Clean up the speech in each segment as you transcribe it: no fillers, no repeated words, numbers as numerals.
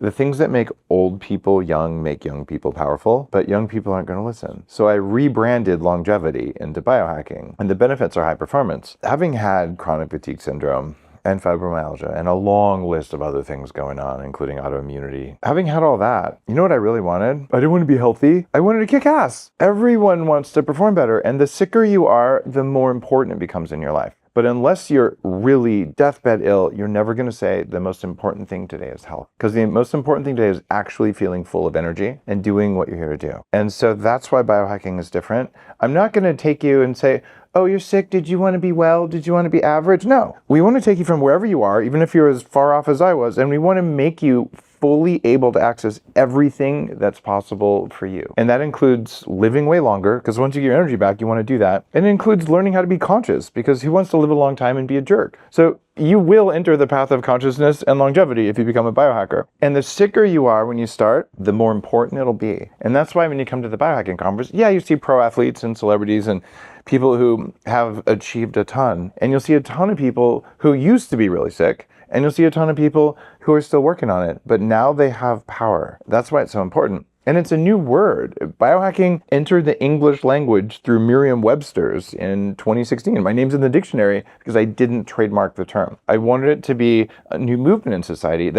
The things that make old people young make young people powerful, but young people aren't going to listen. So I rebranded longevity into biohacking, and the benefits are high performance. Having had chronic fatigue syndrome and fibromyalgia and a long list of other things going on, including autoimmunity. Having had all that, you know what I really wanted? I didn't want to be healthy. I wanted to kick ass. Everyone wants to perform better, and the sicker you are, the more important it becomes in your life. But unless you're really deathbed ill, you're never going to say the most important thing today is health. Because the most important thing today is actually feeling full of energy and doing what you're here to do. And so that's why biohacking is different. I'm not going to take you and say, oh, you're sick. Did you want to be well? Did you want to be average? No. We want to take you from wherever you are, even if you're as far off as I was, and we want to make you fully able to access everything that's possible for you. And that includes living way longer, because once you get your energy back, you want to do that. And it includes learning how to be conscious, because who wants to live a long time and be a jerk? So you will enter the path of consciousness and longevity if you become a biohacker. And the sicker you are when you start, the more important it'll be. And that's why when you come to the biohacking conference, yeah, you see pro athletes and celebrities and people who have achieved a ton. And you'll see a ton of people who used to be really sick. And you'll see a ton of people who are still working on it, but now they have power. That's why it's so important. And it's a new word. Biohacking entered the English language through Merriam-Webster's in 2016. My name's in the dictionary because I didn't trademark the term. I wanted it to be a new movement in society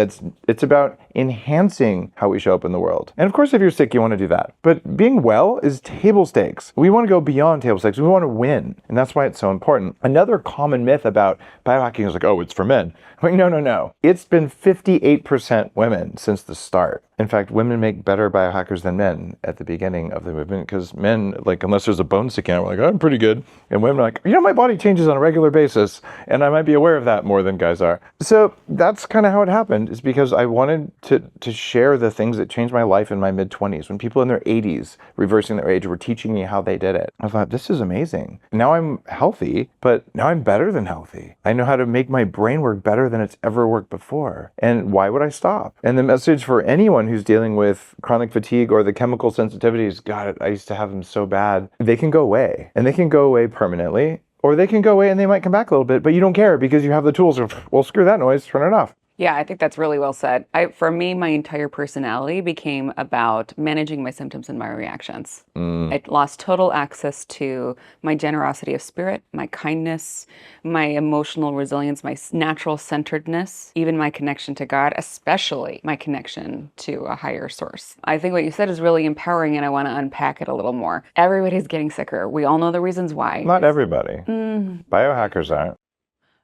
it's about enhancing how we show up in the world. And of course, if you're sick, you want to do that. But being well is table stakes. We want to go beyond table stakes. We want to win. And that's why it's so important. Another common myth about biohacking is like, oh, it's for men. I'm like, no. It's been 58% women since the start. In fact, women make better biohackers than men at the beginning of the movement, because men, like, unless there's a bone sticking out, we're like, I'm pretty good. And women are like, my body changes on a regular basis, and I might be aware of that more than guys are. So that's kind of how it happened, is because I wanted to share the things that changed my life in my mid-20s, when people in their 80s, reversing their age, were teaching me how they did it. I thought, this is amazing. Now I'm healthy, but now I'm better than healthy. I know how to make my brain work better than it's ever worked before. And why would I stop? And the message for anyone who's dealing with chronic fatigue or the chemical sensitivities, God, I used to have them so bad, they can go away. And they can go away permanently, or they can go away and they might come back a little bit, but you don't care because you have the tools of, well, screw that noise, turn it off. Yeah, I think that's really well said. For me, my entire personality became about managing my symptoms and my reactions. I lost total access to my generosity of spirit, my kindness, my emotional resilience, my natural centeredness, even my connection to God, especially my connection to a higher source. I think what you said is really empowering, and I want to unpack it a little more. Everybody's getting sicker. We all know the reasons why. Not everybody. Biohackers aren't.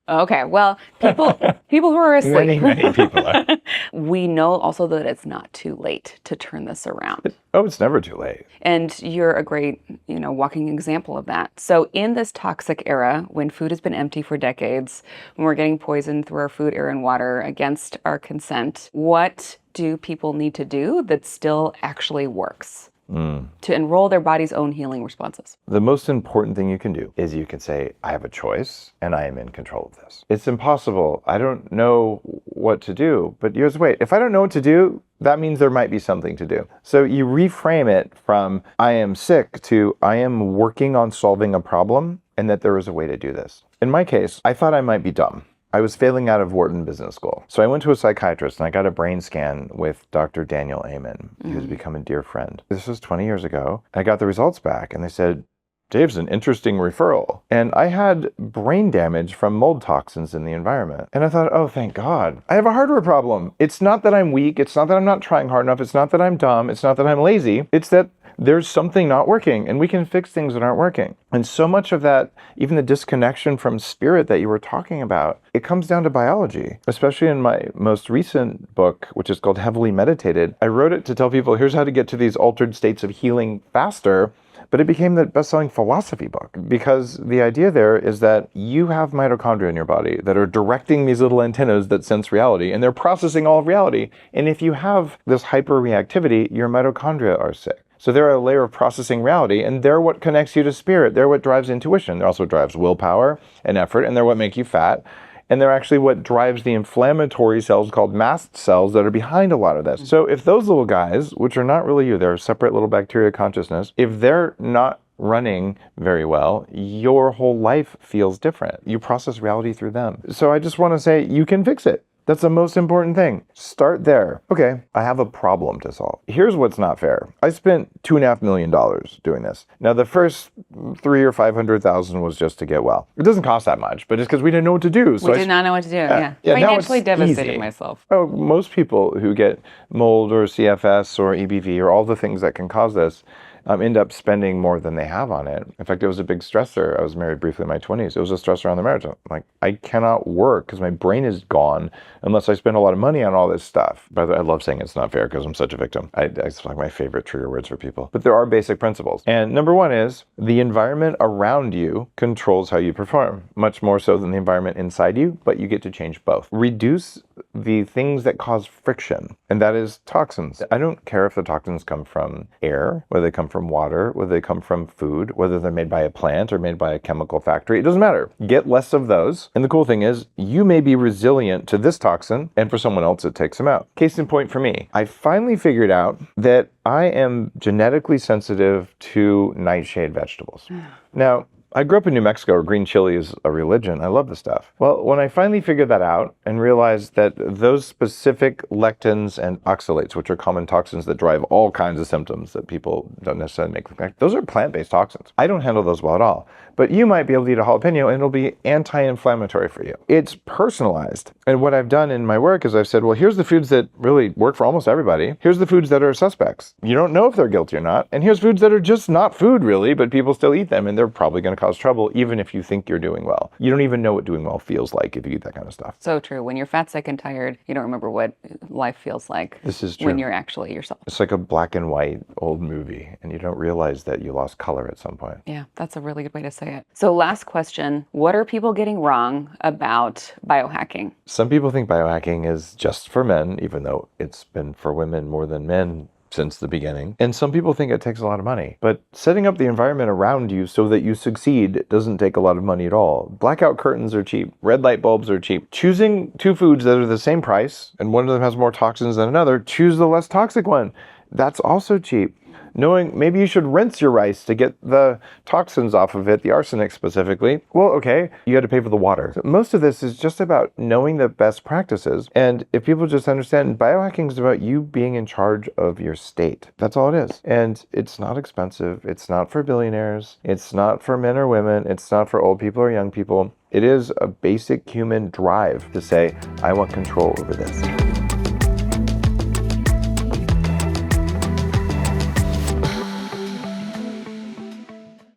Okay, well, people who are asleep. Many people are. We know also that it's not too late to turn this around. It's never too late. And you're a great, walking example of that. So in this toxic era, when food has been empty for decades, when we're getting poisoned through our food, air, and water against our consent, what do people need to do that still actually works? To enroll their body's own healing responses? The most important thing you can do is you can say, I have a choice and I am in control of this. It's impossible. I don't know what to do, but you just wait. If I don't know what to do, that means there might be something to do. So you reframe it from I am sick to I am working on solving a problem, and that there is a way to do this. In my case, I thought I might be dumb. I was failing out of Wharton Business School. So I went to a psychiatrist and I got a brain scan with Dr. Daniel Amen, who's become a dear friend. This was 20 years ago. I got the results back and they said, Dave's an interesting referral. And I had brain damage from mold toxins in the environment. And I thought, oh, thank God. I have a hardware problem. It's not that I'm weak. It's not that I'm not trying hard enough. It's not that I'm dumb. It's not that I'm lazy. It's that there's something not working, and we can fix things that aren't working. And so much of that, even the disconnection from spirit that you were talking about, it comes down to biology. Especially in my most recent book, which is called Heavily Meditated, I wrote it to tell people, here's how to get to these altered states of healing faster. But it became the best-selling philosophy book, because the idea there is that you have mitochondria in your body that are directing these little antennas that sense reality, and they're processing all of reality. And if you have this hyperreactivity, your mitochondria are sick. So they're a layer of processing reality, and they're what connects you to spirit. They're what drives intuition. They're also drives willpower and effort, and they're what make you fat. And they're actually what drives the inflammatory cells called mast cells that are behind a lot of this. So if those little guys, which are not really you, they're a separate little bacteria consciousness, if they're not running very well, your whole life feels different. You process reality through them. So I just want to say, you can fix it. That's the most important thing. Start there. Okay, I have a problem to solve. Here's what's not fair. I spent $2.5 million doing this. Now, the first 300 or 500,000 was just to get well. It doesn't cost that much, but it's because we didn't know what to do. So we did not know what to do. Yeah. Now Financially it's devastated easy. myself. Oh, most people who get mold or CFS or EBV or all the things that can cause this end up spending more than they have on it. In fact, it was a big stressor. I was married briefly in my 20s. It was a stressor on the marriage. I'm like, I cannot work because my brain is gone unless I spend a lot of money on all this stuff. By the way, I love saying it's not fair because I'm such a victim. It's like my favorite trigger words for people. But there are basic principles. And number one is the environment around you controls how you perform, much more so than the environment inside you, but you get to change both. Reduce the things that cause friction, and that is toxins. I don't care if the toxins come from air, whether they come from water, whether they come from food, whether they're made by a plant or made by a chemical factory. It doesn't matter. Get less of those. And the cool thing is you may be resilient to this toxin, and for someone else it takes them out. Case in point for me, I finally figured out that I am genetically sensitive to nightshade vegetables. Now, I grew up in New Mexico where green chili is a religion. I love the stuff. Well, when I finally figured that out and realized that those specific lectins and oxalates, which are common toxins that drive all kinds of symptoms that people don't necessarily make, those are plant-based toxins. I don't handle those well at all. But you might be able to eat a jalapeno and it'll be anti-inflammatory for you. It's personalized. And what I've done in my work is I've said, well, here's the foods that really work for almost everybody. Here's the foods that are suspects. You don't know if they're guilty or not. And here's foods that are just not food really, but people still eat them and they're probably going to cause trouble even if you think you're doing well. You don't even know what doing well feels like if you eat that kind of stuff. So true. When you're fat, sick, and tired, you don't remember what life feels like. This is true. When you're actually yourself. It's like a black and white old movie and you don't realize that you lost color at some point. Yeah, that's a really good way to say it. So last question, what are people getting wrong about biohacking? Some people think biohacking is just for men, even though it's been for women more than men since the beginning. And some people think it takes a lot of money. But setting up the environment around you so that you succeed doesn't take a lot of money at all. Blackout curtains are cheap. Red light bulbs are cheap. Choosing two foods that are the same price and one of them has more toxins than another, choose the less toxic one. That's also cheap. Knowing maybe you should rinse your rice to get the toxins off of it, the arsenic specifically. Well, okay, you had to pay for the water. So most of this is just about knowing the best practices. And if people just understand, biohacking is about you being in charge of your state. That's all it is. And it's not expensive. It's not for billionaires. It's not for men or women. It's not for old people or young people. It is a basic human drive to say, I want control over this.